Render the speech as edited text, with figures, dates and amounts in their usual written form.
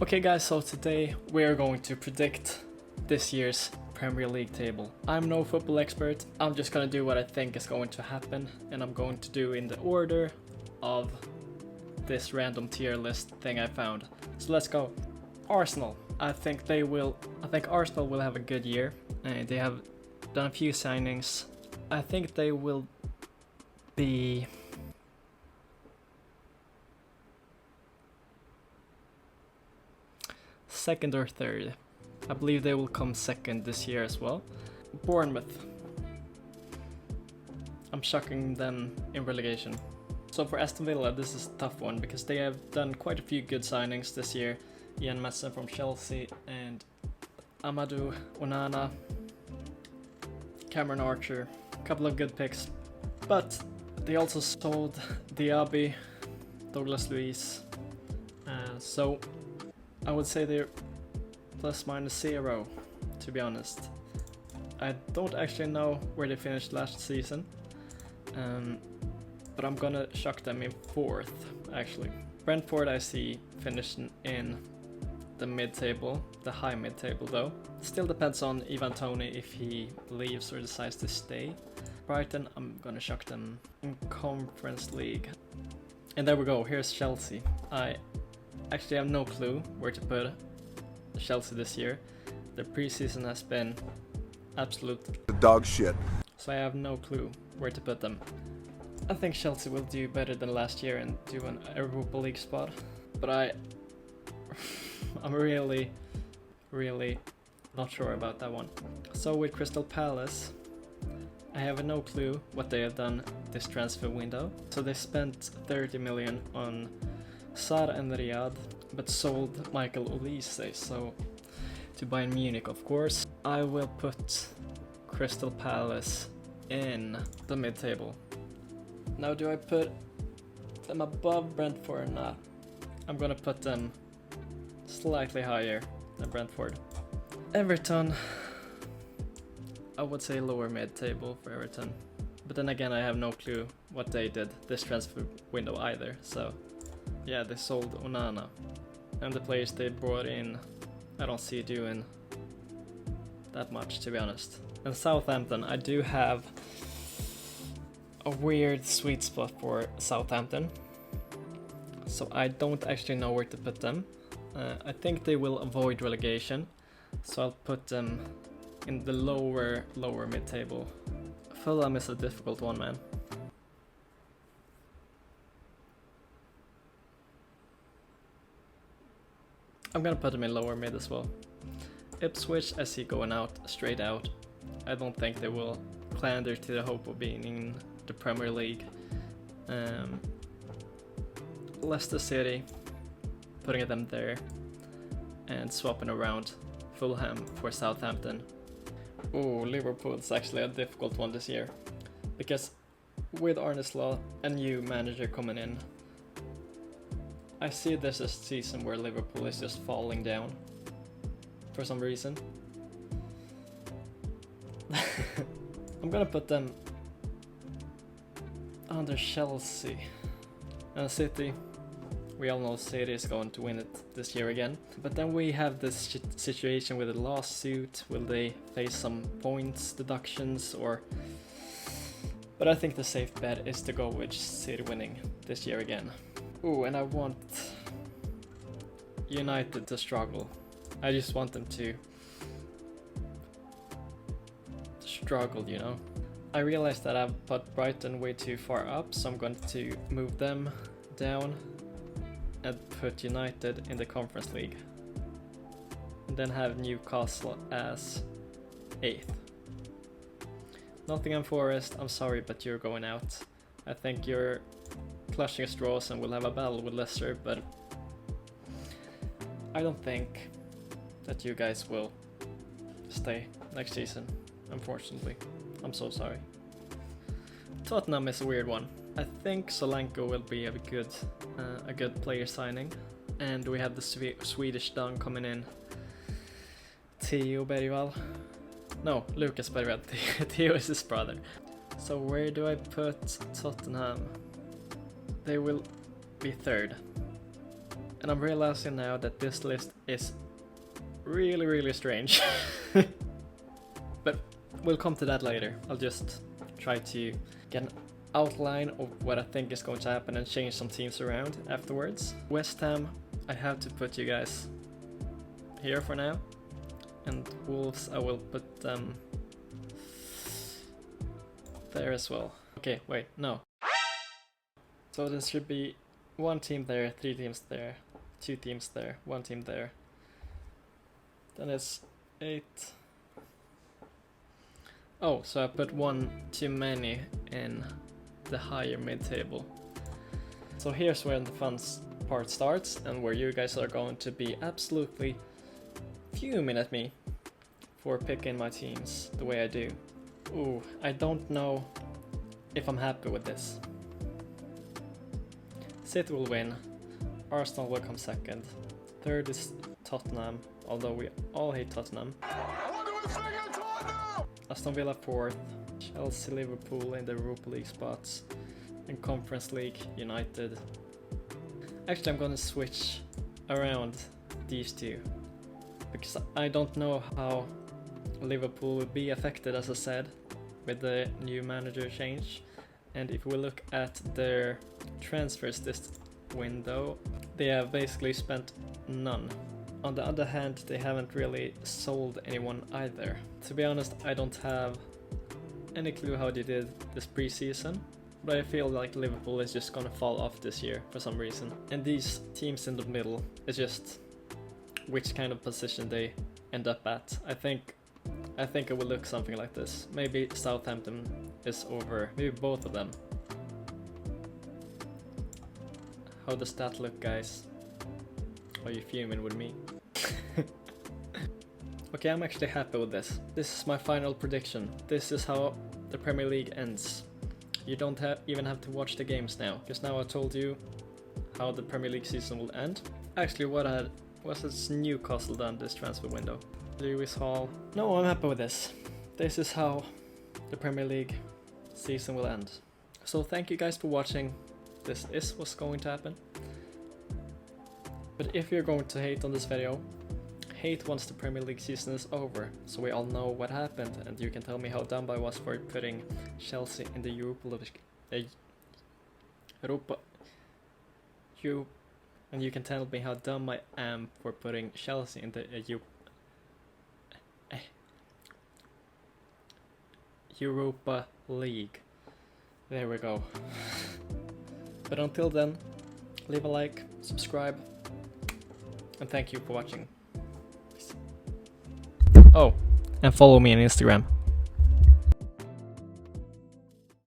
Okay guys, so today we are going to predict this year's Premier League table. I'm no football expert, I'm just gonna do what I think is going to happen, and I'm going to do in the order of this random tier list thing I found. So let's go. Arsenal. I think Arsenal will have a good year. They have done a few signings. I think they will be second or third. I believe they will come second this year as well. Bournemouth. I'm shocking them in relegation. So for Aston Villa, this is a tough one because they have done quite a few good signings this year. Ian Mason from Chelsea and Amadou Onana, Cameron Archer, a couple of good picks. But they also sold Diaby, Douglas Luiz, so I would say they're plus minus 0, to be honest. I don't actually know where they finished last season, but I'm gonna shock them in 4th, actually. Brentford I see finishing in the mid-table, the high mid-table though. Still depends on Ivan Toney if he leaves or decides to stay. Brighton, I'm gonna shock them in Conference League. And there we go, here's Chelsea. I actually have no clue where to put Chelsea this year. The preseason has been absolute dog shit. So I have no clue where to put them. I think Chelsea will do better than last year and do an Europa League spot. But I'm really not sure about that one. So with Crystal Palace, I have no clue what they have done this transfer window. So they spent 30 million on Sar and Riyadh, but sold Michael Olise, so to Bayern Munich, of course. I will put Crystal Palace in the mid-table. Now, do I put them above Brentford or not? I'm gonna put them slightly higher than Brentford. Everton, I would say lower mid-table for Everton. But then again, I have no clue what they did this transfer window either, so yeah, they sold Onana. And the players they brought in, I don't see doing that much, to be honest. And Southampton, I do have a weird sweet spot for Southampton. So I don't actually know where to put them. I think they will avoid relegation, so I'll put them in the lower mid-table. Fulham is a difficult one, man. I'm gonna put them in lower mid as well. Ipswich I see going out, straight out. I don't think they will clander to the hope of being in the Premier League. Leicester City, putting them there and swapping around Fulham for Southampton. Oh, Liverpool's actually a difficult one this year because with Arne Slot, a new manager coming in, I see this as a season where Liverpool is just falling down for some reason. I'm gonna put them under Chelsea and City. We all know City is going to win it this year again. But then we have this situation with a lawsuit. Will they face some points deductions or... But I think the safe bet is to go with City winning this year again. Ooh, and I want United to struggle. I just want them to struggle, you know. I realized that I've put Brighton way too far up, so I'm going to move them down and put United in the Conference League. And then have Newcastle as 8th. Nottingham Forest, I'm sorry, but you're going out. I think you're clutching at straws and we'll have a battle with Leicester, but I don't think that you guys will stay next season, unfortunately. I'm so sorry. Tottenham is a weird one. I think Solanke will be a good player signing, and we have the Swedish Don coming in. Theo Bergvall. No, Lucas Bergvall. Theo is his brother. So where do I put Tottenham? They will be 3rd. And I'm realizing now that this list is really strange. But we'll come to that later. I'll just try to get an outline of what I think is going to happen and change some teams around afterwards. West Ham, I have to put you guys here for now. And Wolves, I will put them there as well. Okay, wait, no. So there should be one team there, 3 teams there, 2 teams there, 1 team there. Then it's 8. Oh, so I put 1 too many in the higher mid-table. So here's where the fun part starts and where you guys are going to be absolutely fuming at me for picking my teams the way I do. Ooh, I don't know if I'm happy with this. City will win, Arsenal will come second, 3rd is Tottenham, although we all hate Tottenham. Aston Villa 4th, Chelsea, Liverpool in the Europa League spots, and Conference League, United. Actually, I'm gonna switch around these 2, because I don't know how Liverpool will be affected, as I said, with the new manager change. And if we look at their transfers this window, they have basically spent none. On the other hand, they haven't really sold anyone either. To be honest, I don't have any clue how they did this preseason, but I feel like Liverpool is just gonna fall off this year for some reason. And these teams in the middle is just which kind of position they end up at. I think it will look something like this. Maybe Southampton is over, maybe both of them. How does that look, guys? Are you fuming with me? Okay, I'm actually happy with this. This is my final prediction. This is how the Premier League ends. You don't even have to watch the games now, because now I told you how the Premier League season will end. Actually, what has Newcastle done this transfer window? Lewis Hall. No, I'm happy with this. This is how the Premier League season will end. So thank you guys for watching. This is what's going to happen. But if you're going to hate on this video, hate once the Premier League season is over, so we all know what happened, and you can tell me how dumb I was for putting Chelsea in the and you can tell me how dumb I am for putting Chelsea in the Europa League. There we go. But until then, leave a like, subscribe, and thank you for watching. Oh, and follow me on Instagram.